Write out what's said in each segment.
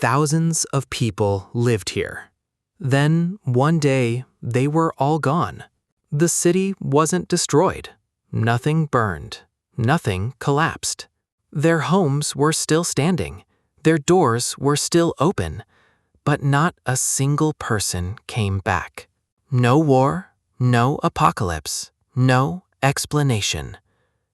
Thousands of people lived here. Then, one day, they were all gone. The city wasn't destroyed. Nothing burned. Nothing collapsed. Their homes were still standing. Their doors were still open. But not a single person came back. No war, no apocalypse, no explanation.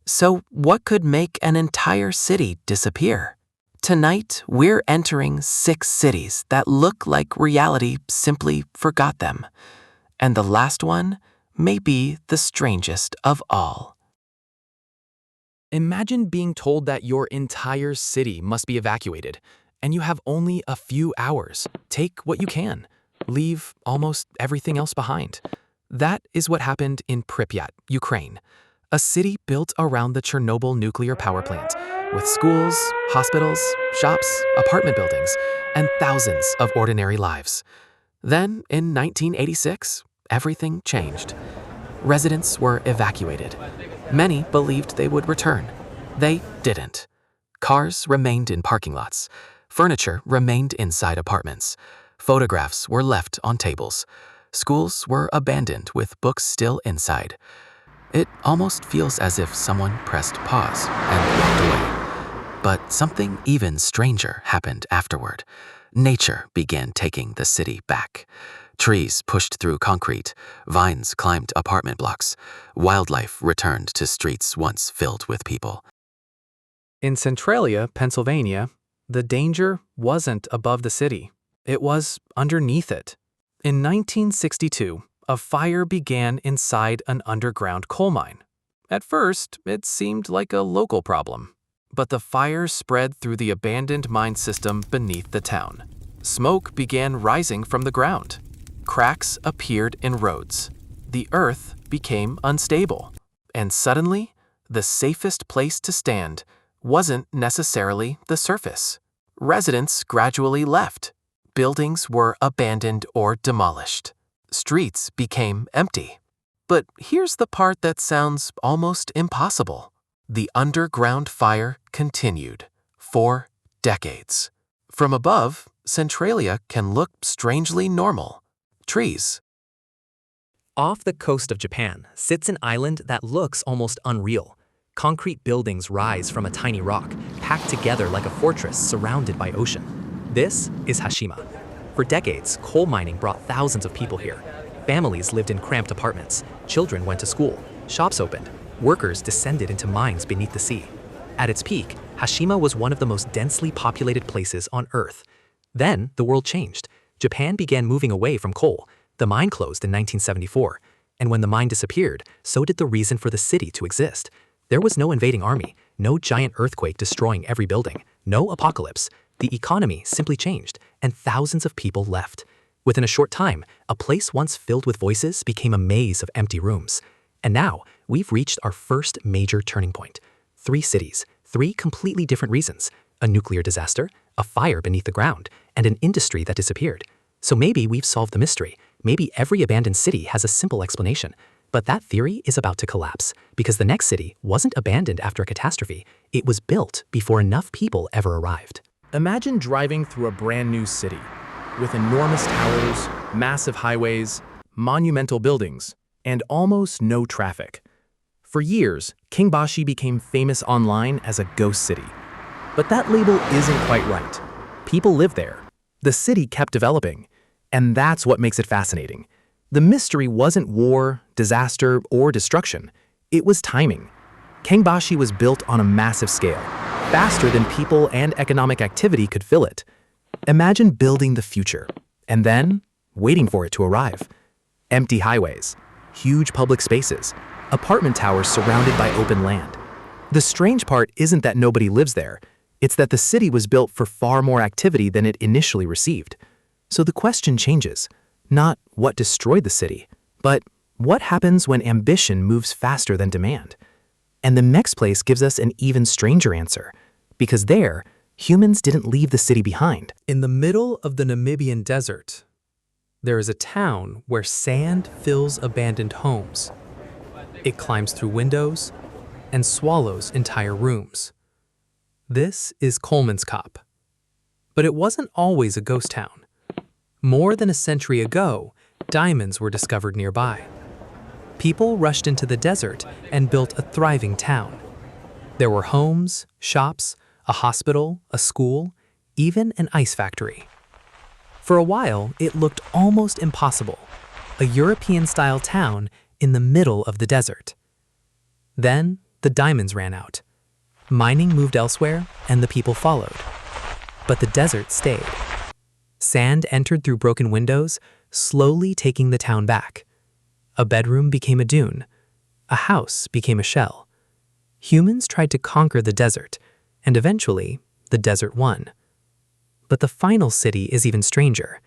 So what could make an entire city disappear? Tonight, we're entering 6 cities that look like reality simply forgot them. And the last one may be the strangest of all. Imagine being told that your entire city must be evacuated, and you have only a few hours. Take what you can. Leave almost everything else behind. That is what happened in Pripyat, Ukraine, a city built around the Chernobyl nuclear power plant, with schools, hospitals, shops, apartment buildings, and thousands of ordinary lives. Then, in 1986, everything changed. Residents were evacuated. Many believed they would return. They didn't. Cars remained in parking lots. Furniture remained inside apartments. Photographs were left on tables. Schools were abandoned with books still inside. It almost feels as if someone pressed pause and walked away. But something even stranger happened afterward. Nature began taking the city back. Trees pushed through concrete. Vines climbed apartment blocks. Wildlife returned to streets once filled with people. In Centralia, Pennsylvania, the danger wasn't above the city. It was underneath it. In 1962, a fire began inside an underground coal mine. At first, it seemed like a local problem. But the fire spread through the abandoned mine system beneath the town. Smoke began rising from the ground. Cracks appeared in roads. The earth became unstable. And suddenly, the safest place to stand wasn't necessarily the surface. Residents gradually left. Buildings were abandoned or demolished. Streets became empty. But here's the part that sounds almost impossible. The underground fire continued for decades. From above, Centralia can look strangely normal. Trees. Off the coast of Japan sits an island that looks almost unreal. Concrete buildings rise from a tiny rock, packed together like a fortress surrounded by ocean. This is Hashima. For decades, coal mining brought thousands of people here. Families lived in cramped apartments. Children went to school. Shops opened. Workers descended into mines beneath the sea. At its peak, Hashima was one of the most densely populated places on Earth. Then, the world changed. Japan began moving away from coal. The mine closed in 1974. And when the mine disappeared, so did the reason for the city to exist. There was no invading army, no giant earthquake destroying every building, no apocalypse. The economy simply changed, and thousands of people left. Within a short time, a place once filled with voices became a maze of empty rooms. And now, we've reached our first major turning point. 3 cities, 3 completely different reasons. A nuclear disaster, a fire beneath the ground, and an industry that disappeared. So maybe we've solved the mystery. Maybe every abandoned city has a simple explanation. But that theory is about to collapse, because the next city wasn't abandoned after a catastrophe. It was built before enough people ever arrived. Imagine driving through a brand new city, with enormous towers, massive highways, monumental buildings, and almost no traffic. For years, Kingbashi became famous online as a ghost city. But that label isn't quite right. People live there. The city kept developing. And that's what makes it fascinating. The mystery wasn't war, disaster, or destruction. It was timing. Kangbashi was built on a massive scale, faster than people and economic activity could fill it. Imagine building the future, and then waiting for it to arrive. Empty highways, huge public spaces, apartment towers surrounded by open land. The strange part isn't that nobody lives there. It's that the city was built for far more activity than it initially received. So the question changes. Not what destroyed the city, but what happens when ambition moves faster than demand? And the next place gives us an even stranger answer, because there, humans didn't leave the city behind. In the middle of the Namibian desert, there is a town where sand fills abandoned homes. It climbs through windows and swallows entire rooms. This is Kolmanskop. But it wasn't always a ghost town. More than a century ago, diamonds were discovered nearby. People rushed into the desert and built a thriving town. There were homes, shops, a hospital, a school, even an ice factory. For a while, it looked almost impossible, a European-style town in the middle of the desert. Then, the diamonds ran out. Mining moved elsewhere, and the people followed. But the desert stayed. Sand entered through broken windows, slowly taking the town back. A bedroom became a dune. A house became a shell. Humans tried to conquer the desert, and eventually, the desert won. But the final city is even stranger,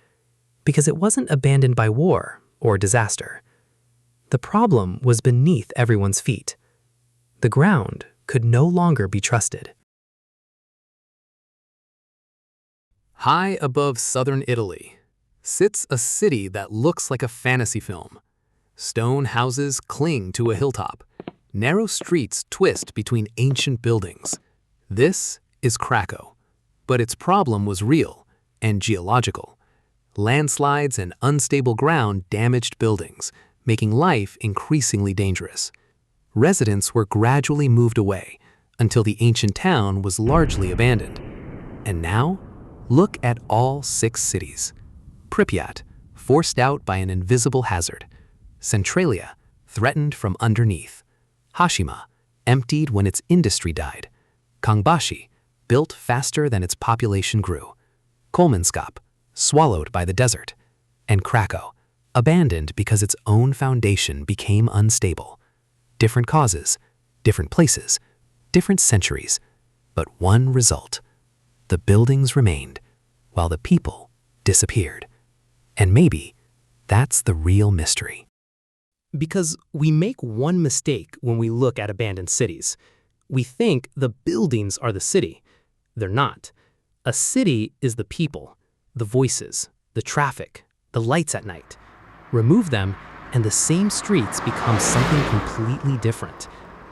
because it wasn't abandoned by war or disaster. The problem was beneath everyone's feet. The ground could no longer be trusted. High above southern Italy sits a city that looks like a fantasy film. Stone houses cling to a hilltop. Narrow streets twist between ancient buildings. This is Krakow. But its problem was real and geological. Landslides and unstable ground damaged buildings, making life increasingly dangerous. Residents were gradually moved away until the ancient town was largely abandoned. And now, look at all 6 cities. Pripyat, forced out by an invisible hazard. Centralia, threatened from underneath. Hashima, emptied when its industry died. Kangbashi, built faster than its population grew. Kolmanskop, swallowed by the desert. And Krakow, abandoned because its own foundation became unstable. Different causes, different places, different centuries, but one result. The buildings remained, while the people disappeared. And maybe that's the real mystery. Because we make one mistake when we look at abandoned cities. We think the buildings are the city. They're not. A city is the people, the voices, the traffic, the lights at night. Remove them, and the same streets become something completely different.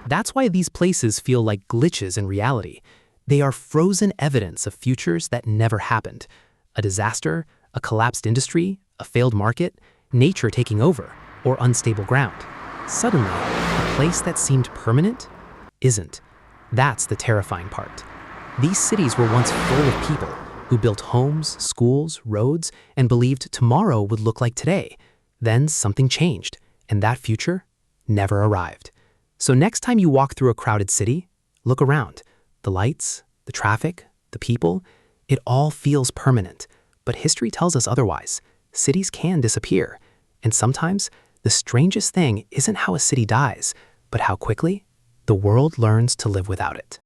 That's why these places feel like glitches in reality. They are frozen evidence of futures that never happened. A disaster, a collapsed industry, a failed market, nature taking over, or unstable ground. Suddenly, a place that seemed permanent isn't. That's the terrifying part. These cities were once full of people who built homes, schools, roads, and believed tomorrow would look like today. Then something changed, and that future never arrived. So next time you walk through a crowded city, look around. The lights, the traffic, the people, it all feels permanent. But history tells us otherwise. Cities can disappear. And sometimes, the strangest thing isn't how a city dies, but how quickly the world learns to live without it.